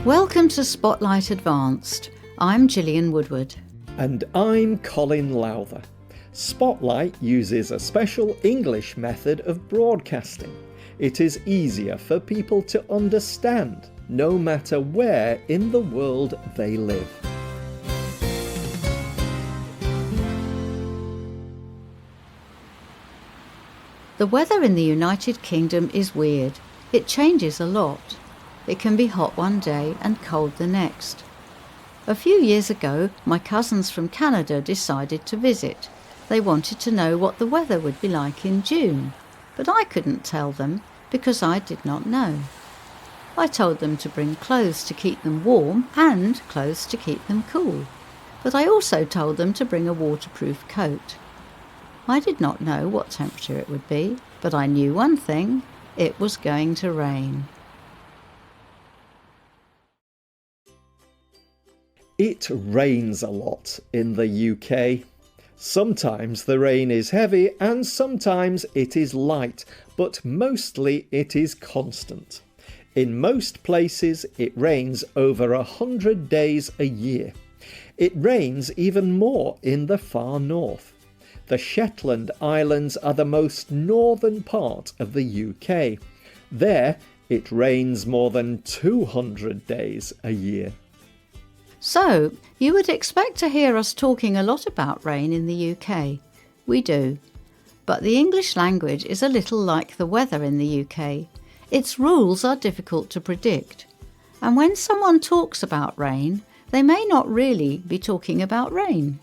Welcome to Spotlight Advanced. I'm Gillian Woodward. And I'm Colin Lowther. Spotlight uses a special English method of broadcasting. It is easier for people to understand, no matter where in the world they live. The weather in the United Kingdom is weird. It changes a lot. It can be hot one day and cold the next. A few years ago, my cousins from Canada decided to visit. They wanted to know what the weather would be like in June, but I couldn't tell them because I did not know. I told them to bring clothes to keep them warm and clothes to keep them cool, but I also told them to bring a waterproof coat. I did not know what temperature it would be, but I knew one thing: it was going to rain. It rains a lot in the UK. Sometimes the rain is heavy and sometimes it is light, but mostly it is constant. In most places it rains over 100 days a year. It rains even more in the far north. The Shetland Islands are the most northern part of the UK. There it rains more than 200 days a year. So, you would expect to hear us talking a lot about rain in the UK. We do. But the English language is a little like the weather in the UK. Its rules are difficult to predict. And when someone talks about rain, they may not really be talking about rain.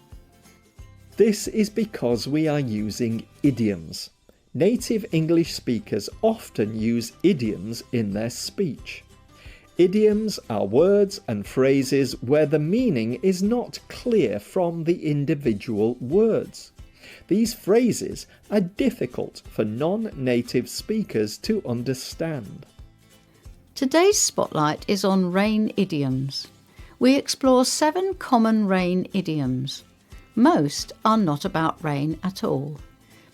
This is because we are using idioms. Native English speakers often use idioms in their speech. Idioms are words and phrases where the meaning is not clear from the individual words. These phrases are difficult for non-native speakers to understand. Today's spotlight is on rain idioms. We explore 7 common rain idioms. Most are not about rain at all,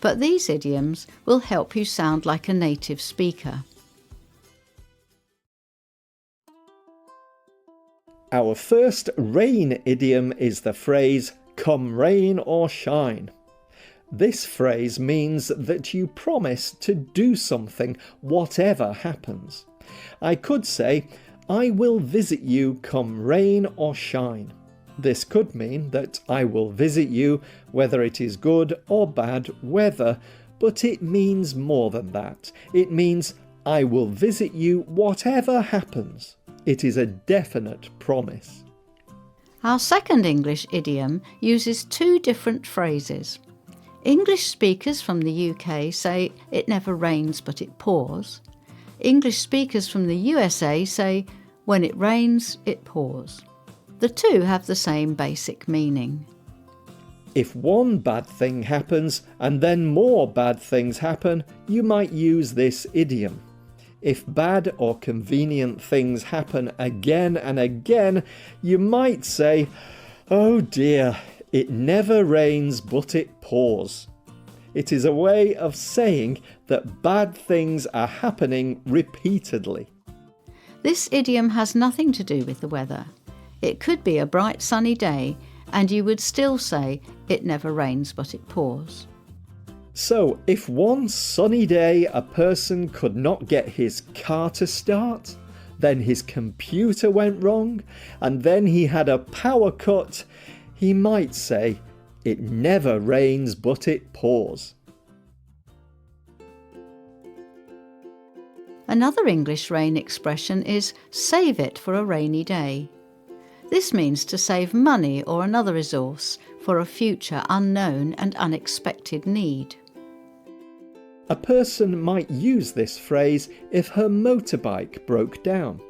but these idioms will help you sound like a native speaker. Our first rain idiom is the phrase, "come rain or shine." This phrase means that you promise to do something whatever happens. I could say, "I will visit you come rain or shine." This could mean that I will visit you whether it is good or bad weather, but it means more than that. It means I will visit you whatever happens. It is a definite promise. Our second English idiom uses 2 different phrases. English speakers from the UK say it never rains but it pours. English speakers from the USA say when it rains it pours. The 2 have the same basic meaning. If one bad thing happens and then more bad things happen, you might use this idiom. If bad or convenient things happen again and again, you might say, "Oh dear, it never rains but it pours." It is a way of saying that bad things are happening repeatedly. This idiom has nothing to do with the weather. It could be a bright sunny day and you would still say it never rains but it pours. So, if one sunny day a person could not get his car to start, then his computer went wrong, and then he had a power cut, he might say, "It never rains but it pours." Another English rain expression is "save it for a rainy day." This means to save money or another resource for a future unknown and unexpected need. A person might use this phrase if her motorbike broke down.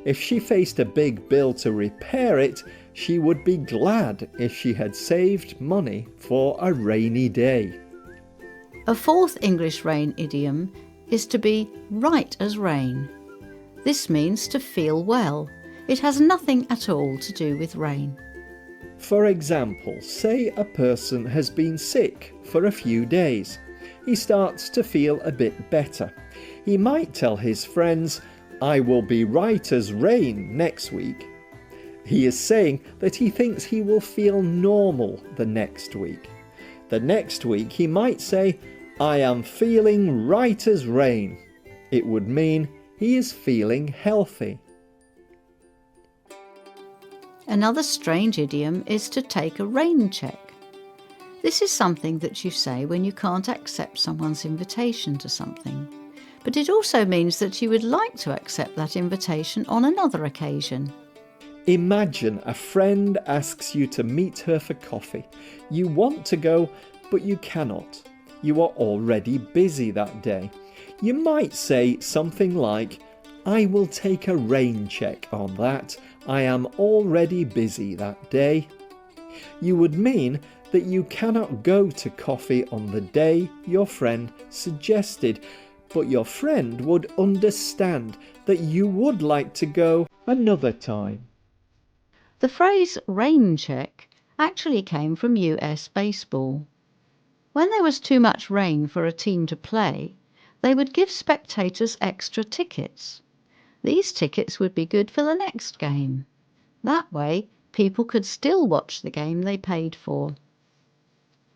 If she faced a big bill to repair it, she would be glad if she had saved money for a rainy day. A fourth English rain idiom is to be right as rain. This means to feel well. It has nothing at all to do with rain. For example, say a person has been sick for a few days. He starts to feel a bit better. He might tell his friends, I will be right as rain next week, he is saying that he thinks he will feel normal the next week. The next week he might say, I am feeling right as rain. It would mean he is feeling healthy. Another strange idiom is to take a rain check. This is something that you say when you can't accept someone's invitation to something. But it also means that you would like to accept that invitation on another occasion. Imagine a friend asks you to meet her for coffee. You want to go, but you cannot. You are already busy that day. You might say something like, I will take a rain check on that. I am already busy that day. You would mean that you cannot go to coffee on the day your friend suggested, but your friend would understand that you would like to go another time. The phrase rain check actually came from US baseball. When there was too much rain for a team to play, they would give spectators extra tickets. These tickets would be good for the next game. That way, people could still watch the game they paid for.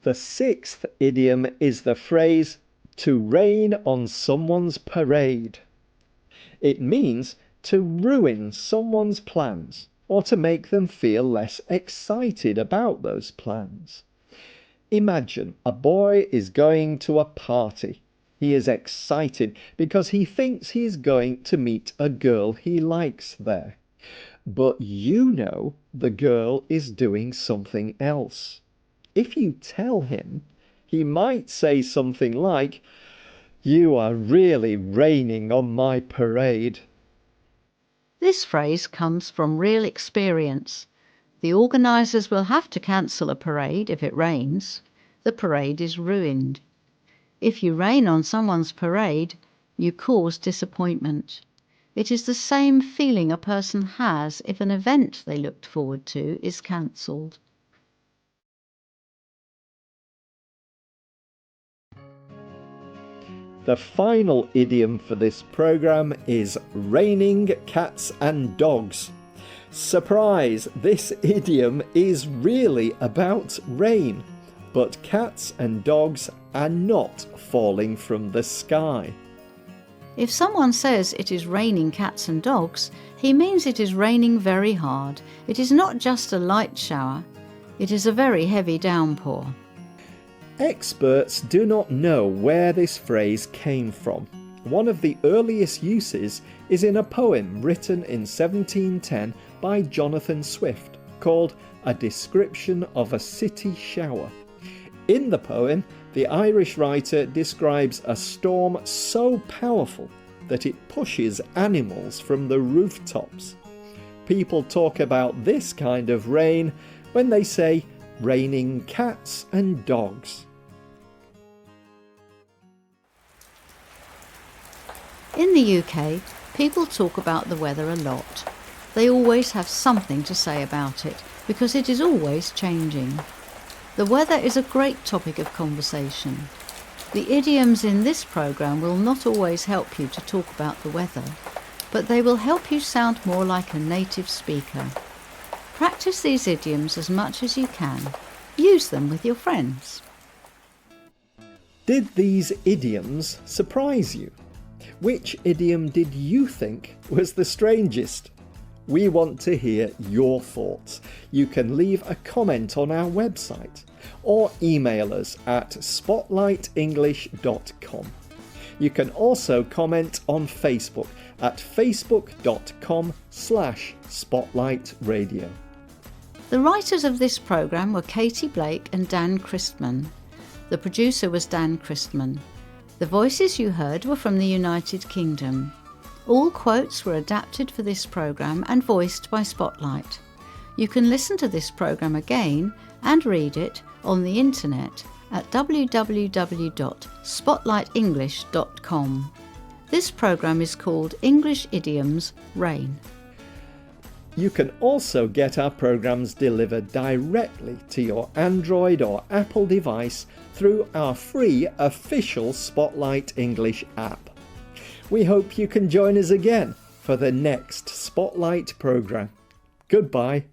The sixth idiom is the phrase, to rain on someone's parade. It means to ruin someone's plans or to make them feel less excited about those plans. Imagine a boy is going to a party. He is excited because he thinks he is going to meet a girl he likes there. But you know the girl is doing something else. If you tell him, he might say something like, you are really raining on my parade. This phrase comes from real experience. The organisers will have to cancel a parade if it rains. The parade is ruined. If you rain on someone's parade, you cause disappointment. It is the same feeling a person has if an event they looked forward to is cancelled. The final idiom for this programme is raining cats and dogs. Surprise! This idiom is really about rain, but cats and dogs are not falling from the sky. If someone says it is raining cats and dogs, he means it is raining very hard. It is not just a light shower, it is a very heavy downpour. Experts do not know where this phrase came from. One of the earliest uses is in a poem written in 1710 by Jonathan Swift called A Description of a City Shower. In the poem, the Irish writer describes a storm so powerful that it pushes animals from the rooftops. People talk about this kind of rain when they say raining cats and dogs. In the UK, people talk about the weather a lot. They always have something to say about it because it is always changing. The weather is a great topic of conversation. The idioms in this programme will not always help you to talk about the weather, but they will help you sound more like a native speaker. Practice these idioms as much as you can. Use them with your friends. Did these idioms surprise you? Which idiom did you think was the strangest? We want to hear your thoughts. You can leave a comment on our website or email us at spotlightenglish.com. You can also comment on Facebook at facebook.com/spotlightradio. The writers of this programme were Katie Blake and Dan Christman. The producer was Dan Christman. The voices you heard were from the United Kingdom. All quotes were adapted for this programme and voiced by Spotlight. You can listen to this programme again and read it on the internet at www.spotlightenglish.com. This programme is called English Idioms Rain. You can also get our programmes delivered directly to your Android or Apple device through our free official Spotlight English app. We hope you can join us again. for the next Spotlight programme. Goodbye.